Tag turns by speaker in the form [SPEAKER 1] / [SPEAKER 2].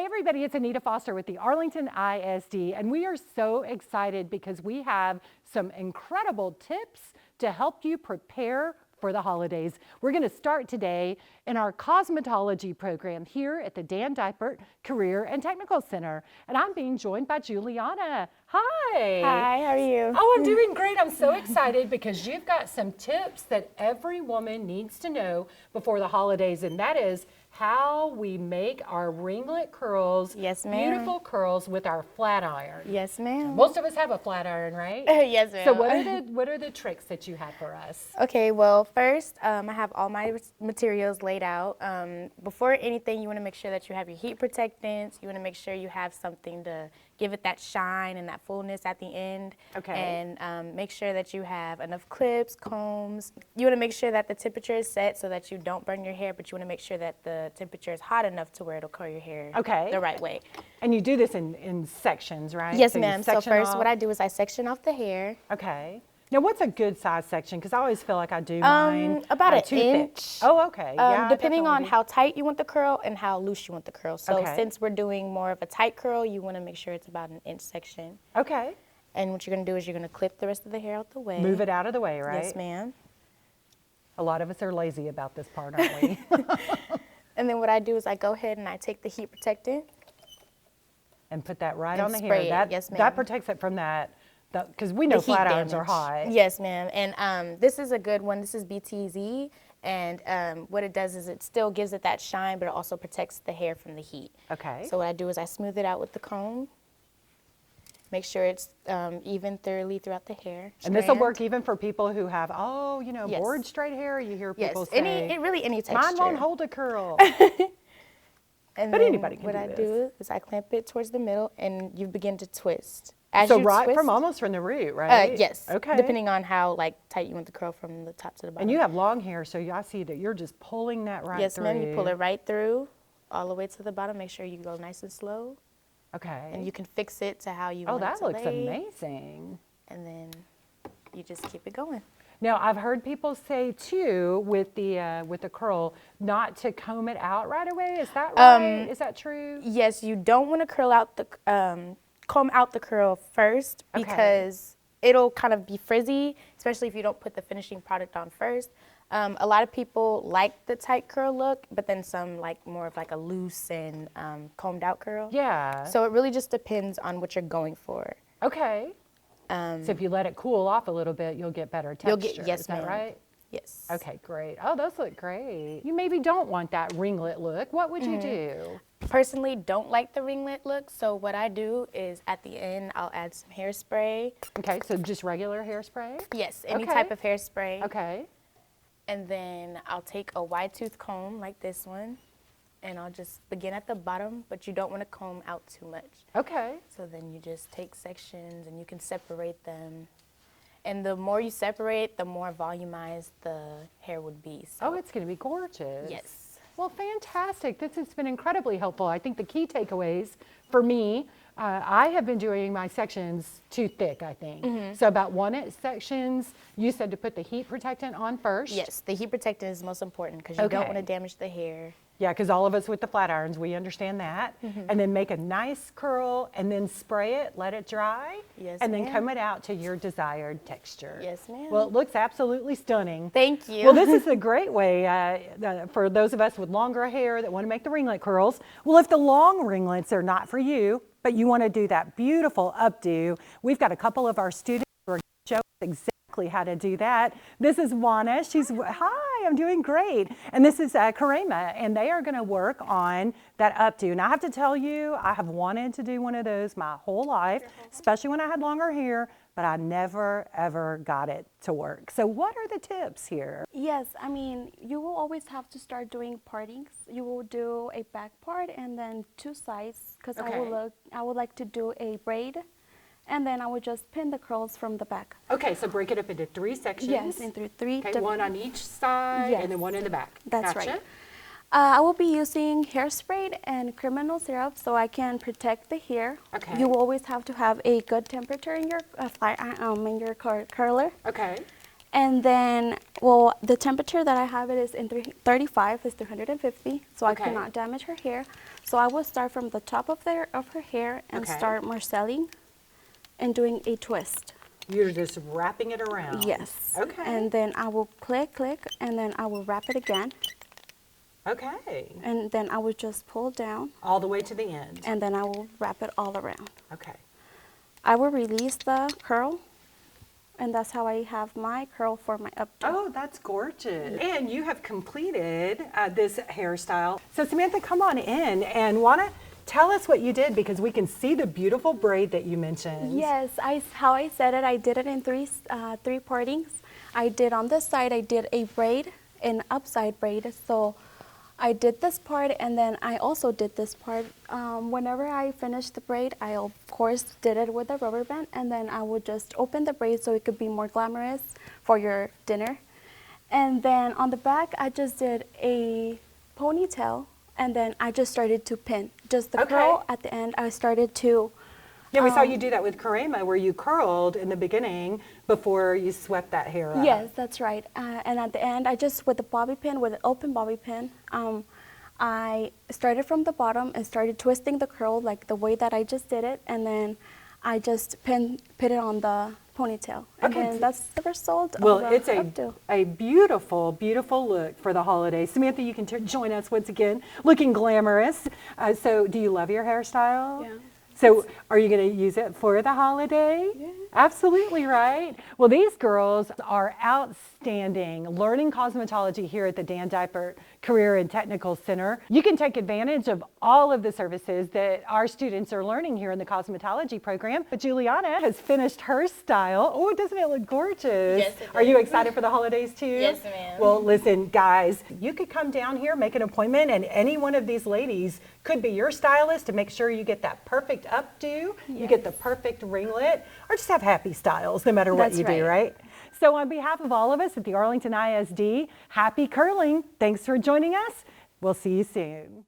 [SPEAKER 1] everybody, it's Anita Foster with the Arlington ISD, and we are so excited because we have some incredible tips to help you prepare for the holidays. We're going to start today in our cosmetology program here at the Dan Dipert Career and Technical Center, and I'm being joined by Juliana. Hi.
[SPEAKER 2] Hi, how are you?
[SPEAKER 1] Oh, I'm doing great. I'm so excited because you've got some tips that every woman needs to know before the holidays, and that is how we make our ringlet curls,
[SPEAKER 2] Yes, ma'am.
[SPEAKER 1] beautiful curls with our flat iron.
[SPEAKER 2] Yes, ma'am.
[SPEAKER 1] Most of us have a flat iron, right?
[SPEAKER 2] Yes, ma'am.
[SPEAKER 1] So what are the tricks that you have for us?
[SPEAKER 2] Okay, well, first, I have all my materials laid out. Before anything, you want to make sure that you have your heat protectants. You want to make sure you have something to give it that shine and that fullness at the end.
[SPEAKER 1] Okay.
[SPEAKER 2] And make sure that you have enough clips, combs. You want to make sure that the temperature is set so that you don't burn your hair, but you want to make sure that the temperature is hot enough to where it'll curl your hair the right way.
[SPEAKER 1] And you do this in sections, right?
[SPEAKER 2] Yes,
[SPEAKER 1] So
[SPEAKER 2] ma'am. So first, what I do is I section off the hair.
[SPEAKER 1] Okay. Now, what's a good size section? Because I always feel like I do mine
[SPEAKER 2] about an
[SPEAKER 1] too
[SPEAKER 2] inch.
[SPEAKER 1] thick. Oh, okay. Yeah,
[SPEAKER 2] depending on
[SPEAKER 1] definitely.
[SPEAKER 2] how tight you want the curl and how loose you want the curl. So
[SPEAKER 1] Okay.
[SPEAKER 2] since we're doing more of a tight curl, you want to make sure it's about an inch section.
[SPEAKER 1] Okay.
[SPEAKER 2] And what you're going to do is you're going to clip the rest of the hair out the way.
[SPEAKER 1] Move it out of the way, right?
[SPEAKER 2] Yes, ma'am.
[SPEAKER 1] A lot of us are lazy about this part, aren't we?
[SPEAKER 2] And then what I do is I go ahead and I take the heat protectant.
[SPEAKER 1] And put that right
[SPEAKER 2] And
[SPEAKER 1] on the hair.
[SPEAKER 2] spray it.
[SPEAKER 1] That,
[SPEAKER 2] Yes, ma'am.
[SPEAKER 1] that protects it from that, because we know
[SPEAKER 2] the heat
[SPEAKER 1] flat irons are
[SPEAKER 2] damage.
[SPEAKER 1] hot.
[SPEAKER 2] Yes, ma'am. And this is a good one. This is BTZ. And what it does is it still gives it that shine, but it also protects the hair from the heat.
[SPEAKER 1] Okay.
[SPEAKER 2] So what I do is I smooth it out with the comb. Make sure it's even thoroughly throughout the hair.
[SPEAKER 1] And this will
[SPEAKER 2] strand.
[SPEAKER 1] work even for people who have,
[SPEAKER 2] Yes.
[SPEAKER 1] bored straight hair. You hear
[SPEAKER 2] Yes,
[SPEAKER 1] people say,
[SPEAKER 2] really any texture.
[SPEAKER 1] mine won't hold a curl.
[SPEAKER 2] And
[SPEAKER 1] But
[SPEAKER 2] then
[SPEAKER 1] anybody can
[SPEAKER 2] what
[SPEAKER 1] do
[SPEAKER 2] I
[SPEAKER 1] this.
[SPEAKER 2] do is I clamp it towards the middle, and you begin to twist. As
[SPEAKER 1] So
[SPEAKER 2] you
[SPEAKER 1] right
[SPEAKER 2] twist,
[SPEAKER 1] from almost from the root, right?
[SPEAKER 2] yes.
[SPEAKER 1] Okay.
[SPEAKER 2] Depending on how tight you want the curl from the top to the bottom.
[SPEAKER 1] And you have long hair, so I see that you're just pulling that right
[SPEAKER 2] yes,
[SPEAKER 1] through.
[SPEAKER 2] ma'am. You pull it right through, all the way to the bottom. Make sure you go nice and slow,
[SPEAKER 1] Okay.
[SPEAKER 2] and you can fix it to how you
[SPEAKER 1] Oh,
[SPEAKER 2] want it
[SPEAKER 1] that
[SPEAKER 2] to
[SPEAKER 1] looks
[SPEAKER 2] lay,
[SPEAKER 1] amazing.
[SPEAKER 2] and then you just keep it going.
[SPEAKER 1] Now, I've heard people say too with the curl not to comb it out right away. Is that right? Is that true?
[SPEAKER 2] Yes, you don't want to comb out the curl first
[SPEAKER 1] Okay.
[SPEAKER 2] because it'll kind of be frizzy, especially if you don't put the finishing product on first. A lot of people like the tight curl look, but then some like more of like a loose and combed out curl.
[SPEAKER 1] Yeah.
[SPEAKER 2] So it really just depends on what you're going for.
[SPEAKER 1] Okay. So if you let it cool off a little bit, you'll get better texture.
[SPEAKER 2] You'll get yes,
[SPEAKER 1] Is that
[SPEAKER 2] ma'am.
[SPEAKER 1] right?
[SPEAKER 2] Yes.
[SPEAKER 1] Okay, great. Oh, those look great. You maybe don't want that ringlet look. What would you do?
[SPEAKER 2] Personally, don't like the ringlet look, so what I do is at the end I'll add some hairspray.
[SPEAKER 1] Okay, so just regular hairspray?
[SPEAKER 2] Yes, any
[SPEAKER 1] Okay.
[SPEAKER 2] type of hairspray.
[SPEAKER 1] Okay.
[SPEAKER 2] And then I'll take a wide tooth comb like this one, and I'll just begin at the bottom, but you don't want to comb out too much.
[SPEAKER 1] Okay.
[SPEAKER 2] So then you just take sections and you can separate them. And the more you separate, the more volumized the hair would be. So
[SPEAKER 1] Oh, it's going to be gorgeous.
[SPEAKER 2] yes.
[SPEAKER 1] Well, fantastic. This has been incredibly helpful. I think the key takeaways for me, I have been doing my sections too thick, I think. So about 1-inch sections, you said to put the heat protectant on first.
[SPEAKER 2] Yes, the heat protectant is most important because you don't
[SPEAKER 1] Okay.
[SPEAKER 2] want to damage the hair.
[SPEAKER 1] Yeah, because all of us with the flat irons, we understand that. And then make a nice curl and then spray it, let it dry.
[SPEAKER 2] Yes,
[SPEAKER 1] and then
[SPEAKER 2] ma'am.
[SPEAKER 1] comb it out to your desired texture.
[SPEAKER 2] Yes, ma'am.
[SPEAKER 1] Well, it looks absolutely stunning.
[SPEAKER 2] Thank you.
[SPEAKER 1] Well, this is a great way for those of us with longer hair that want to make the ringlet curls. Well, if the long ringlets are not for you, but you want to do that beautiful updo, we've got a couple of our students who are going to show us exactly how to do that. This is Juana. Hi, I'm doing great. And this is Karema, and they are going to work on that updo. And I have to tell you, I have wanted to do one of those my whole life, especially when I had longer hair, but I never, ever got it to work. So what are the tips here?
[SPEAKER 3] Yes, I mean, you will always have to start doing partings. You will do a back part and then 2 sides, because
[SPEAKER 1] Okay.
[SPEAKER 3] I would like to do a braid, and then I would just pin the curls from the back.
[SPEAKER 1] Okay, so break it up into 3 sections.
[SPEAKER 3] Yes, into 3.
[SPEAKER 1] Okay, one on each side and then
[SPEAKER 3] Yes.
[SPEAKER 1] one in the back.
[SPEAKER 3] That's
[SPEAKER 1] Gotcha.
[SPEAKER 3] right. I will be using hairspray and criminal syrup so I can protect the hair.
[SPEAKER 1] Okay.
[SPEAKER 3] You will always have to have a good temperature in your curler.
[SPEAKER 1] Okay.
[SPEAKER 3] And then, well, the temperature that I have it is in 35 is 350, so I
[SPEAKER 1] Okay.
[SPEAKER 3] cannot damage her hair. So I will start from the top of her hair and
[SPEAKER 1] Okay.
[SPEAKER 3] start marcelling and doing a twist.
[SPEAKER 1] You're just wrapping it around.
[SPEAKER 3] Yes.
[SPEAKER 1] Okay.
[SPEAKER 3] And then I will click, and then I will wrap it again.
[SPEAKER 1] Okay.
[SPEAKER 3] And then I will just pull down,
[SPEAKER 1] All the way to the end.
[SPEAKER 3] and then I will wrap it all around.
[SPEAKER 1] Okay.
[SPEAKER 3] I will release the curl, and that's how I have my curl for my updo.
[SPEAKER 1] Oh, that's gorgeous. And you have completed this hairstyle. So Samantha, come on in and want to tell us what you did, because we can see the beautiful braid that you mentioned.
[SPEAKER 3] Yes, how I said it, I did it in three partings. I did on this side, I did a braid, an upside braid. So I did this part, and then I also did this part. Whenever I finished the braid, I of course did it with a rubber band, and then I would just open the braid so it could be more glamorous for your dinner. And then on the back, I just did a ponytail, and then I just started to pin. Just the
[SPEAKER 1] Okay.
[SPEAKER 3] curl at the end, I started to.
[SPEAKER 1] Yeah, we saw you do that with Karema, where you curled in the beginning before you swept that hair up.
[SPEAKER 3] Yes, that's right. And at the end, I just, with the bobby pin, with an open bobby pin, I started from the bottom and started twisting the curl like the way that I just did it, and then I just pin it on the ponytail. And
[SPEAKER 1] Okay.
[SPEAKER 3] then that's the result
[SPEAKER 1] Well,
[SPEAKER 3] of the
[SPEAKER 1] it's
[SPEAKER 3] updo.
[SPEAKER 1] a beautiful, beautiful look for the holidays. Samantha, you can join us once again, looking glamorous. So do you love your hairstyle?
[SPEAKER 3] Yeah.
[SPEAKER 1] So are you going to use it for the holiday?
[SPEAKER 3] Yeah.
[SPEAKER 1] Absolutely, right? Well, these girls are outstanding, learning cosmetology here at the Dan Diaper Career and Technical Center. You can take advantage of all of the services that our students are learning here in the cosmetology program. But Juliana has finished her style. Oh, doesn't it look gorgeous?
[SPEAKER 2] Yes, it
[SPEAKER 1] Are you
[SPEAKER 2] does.
[SPEAKER 1] excited for the holidays too?
[SPEAKER 2] Yes, ma'am.
[SPEAKER 1] Well, listen, guys, you could come down here, make an appointment, and any one of these ladies could be your stylist to make sure you get that perfect updo, you get the perfect ringlet, or just have happy styles no matter what
[SPEAKER 3] That's
[SPEAKER 1] you do, right? So on behalf of all of us at the Arlington ISD, happy curling. Thanks for joining us. We'll see you soon.